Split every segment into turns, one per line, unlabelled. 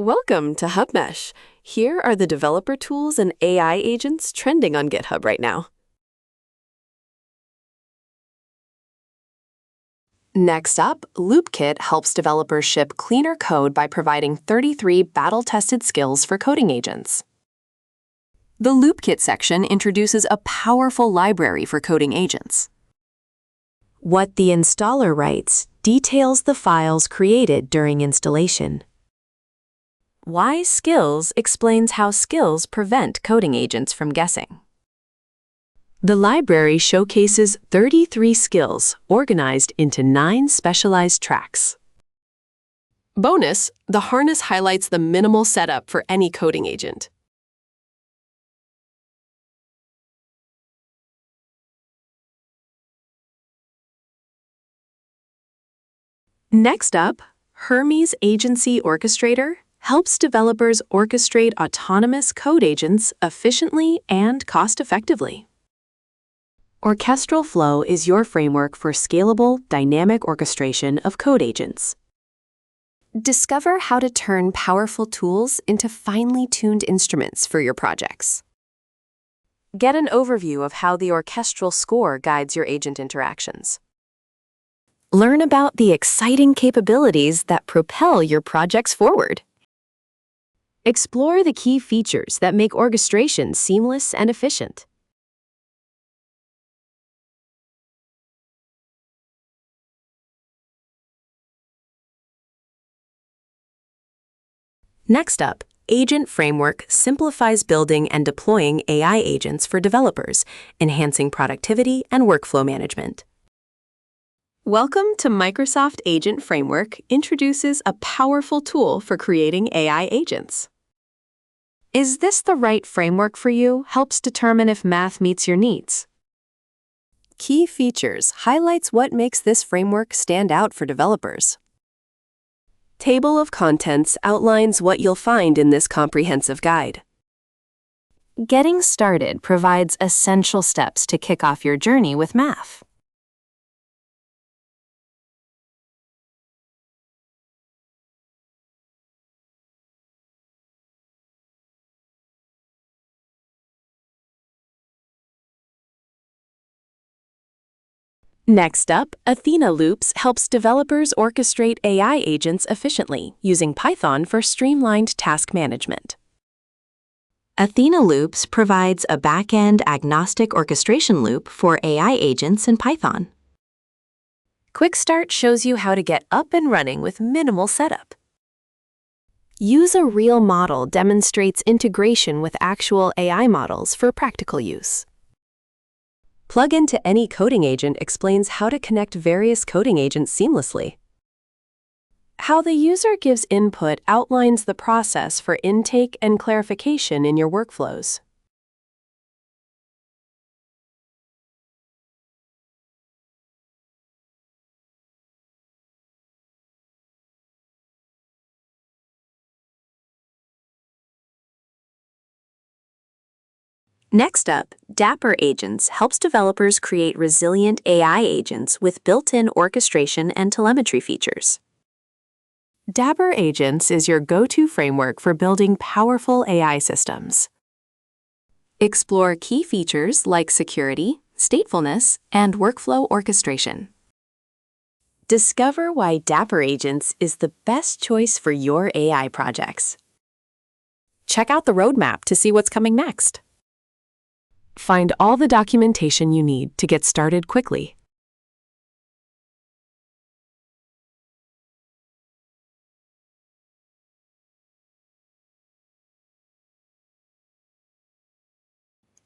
Welcome to HubMesh. Here are the developer tools and AI agents trending on GitHub right now. Next up, loopkit helps developers ship cleaner code by providing 33 battle-tested skills for coding agents. The loopkit section introduces a powerful library for coding agents. What the installer writes details the files created during installation. Why Skills explains how skills prevent coding agents from guessing. The library showcases 33 skills organized into 9 specialized tracks. Bonus, the harness highlights the minimal setup for any coding agent. Next up, hermes-agency-orchestrator helps developers orchestrate autonomous code agents efficiently and cost-effectively. Orchestral Flow is your framework for scalable, dynamic orchestration of code agents. Discover how to turn powerful tools into finely tuned instruments for your projects. Get an overview of how the orchestral score guides your agent interactions. Learn about the exciting capabilities that propel your projects forward. Explore the key features that make orchestration seamless and efficient. Next up, Agent Framework simplifies building and deploying AI agents for developers, enhancing productivity and workflow management. Welcome to Microsoft Agent Framework introduces a powerful tool for creating AI agents. Is this the right framework for you? Helps determine if math meets your needs. Key Features highlights what makes this framework stand out for developers. Table of Contents outlines what you'll find in this comprehensive guide. Getting Started provides essential steps to kick off your journey with math. Next up, athena-loops helps developers orchestrate AI agents efficiently using Python for streamlined task management. Athena-loops provides a back-end agnostic orchestration loop for AI agents in Python. Quick Start shows you how to get up and running with minimal setup. Use a Real Model demonstrates integration with actual AI models for practical use. Plug into any coding agent explains how to connect various coding agents seamlessly. How the user gives input outlines the process for intake and clarification in your workflows. Next up, dapr-agents helps developers create resilient AI agents with built-in orchestration and telemetry features. dapr-agents is your go-to framework for building powerful AI systems. Explore key features like security, statefulness, and workflow orchestration. Discover why dapr-agents is the best choice for your AI projects. Check out the roadmap to see what's coming next. Find all the documentation you need to get started quickly.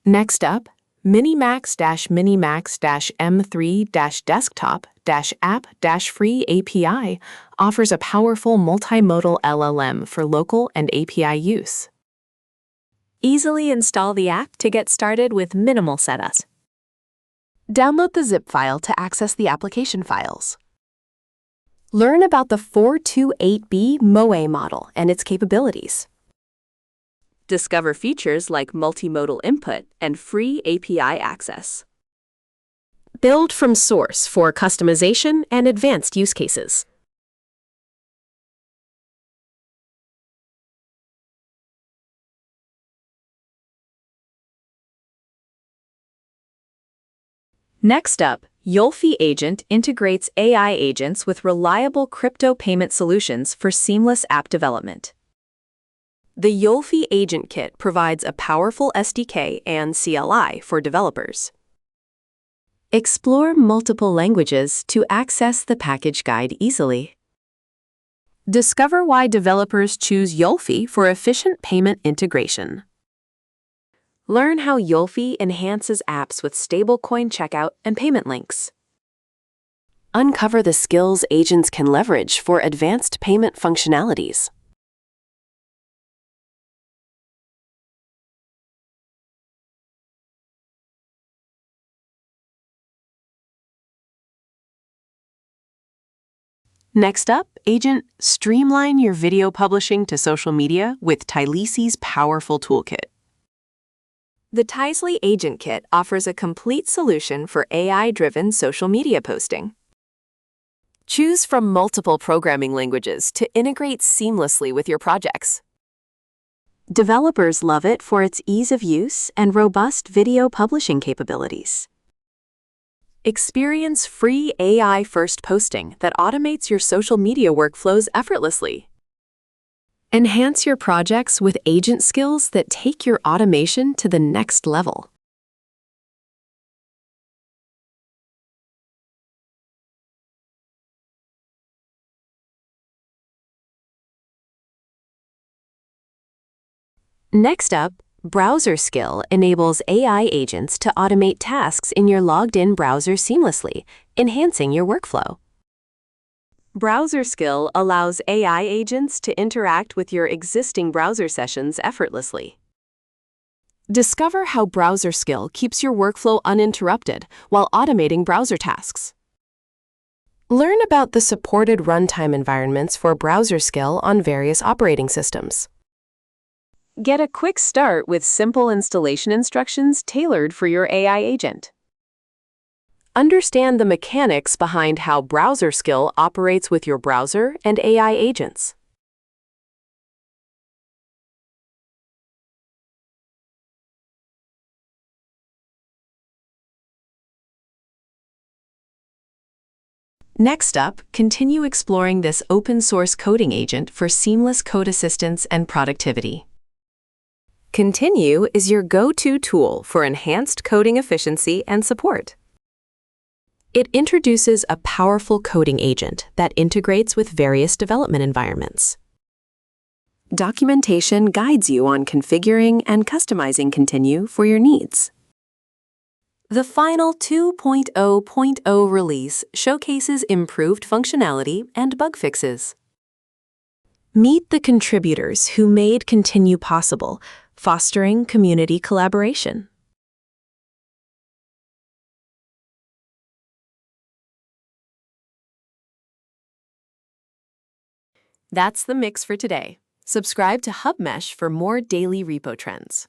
Next up, Minimax-M3-desktop-app-free API offers a powerful multimodal LLM for local and API use. Easily install the app to get started with minimal setup. Download the zip file to access the application files. Learn about the 428B MOA model and its capabilities. Discover features like multimodal input and free API access. Build from source for customization and advanced use cases. Next up, Yolfi-agent integrates AI agents with reliable crypto payment solutions for seamless app development. The Yolfi-agent kit provides a powerful SDK and CLI for developers. Explore multiple languages to access the package guide easily. Discover why developers choose Yolfi for efficient payment integration. Learn how Yolfi enhances apps with stablecoin checkout and payment links. Uncover the skills agents can leverage for advanced payment functionalities. Next up, Agent, streamline your video publishing to social media with Tylesi's powerful toolkit. The Tylesi Agent Kit offers a complete solution for AI-driven social media posting. Choose from multiple programming languages to integrate seamlessly with your projects. Developers love it for its ease of use and robust video publishing capabilities. Experience free AI-first posting that automates your social media workflows effortlessly. Enhance your projects with agent skills that take your automation to the next level. Next up, BrowserSkill enables AI agents to automate tasks in your logged-in browser seamlessly, enhancing your workflow. BrowserSkill allows AI agents to interact with your existing browser sessions effortlessly. Discover how BrowserSkill keeps your workflow uninterrupted while automating browser tasks. Learn about the supported runtime environments for BrowserSkill on various operating systems. Get a quick start with simple installation instructions tailored for your AI agent. Understand the mechanics behind how BrowserSkill operates with your browser and AI agents. Next up, continue exploring this open-source coding agent for seamless code assistance and productivity. Continue is your go-to tool for enhanced coding efficiency and support. It introduces a powerful coding agent that integrates with various development environments. Documentation guides you on configuring and customizing Continue for your needs. The final 2.0.0 release showcases improved functionality and bug fixes. Meet the contributors who made Continue possible, fostering community collaboration. That's the mix for today. Subscribe to HubMesh for more daily repo trends.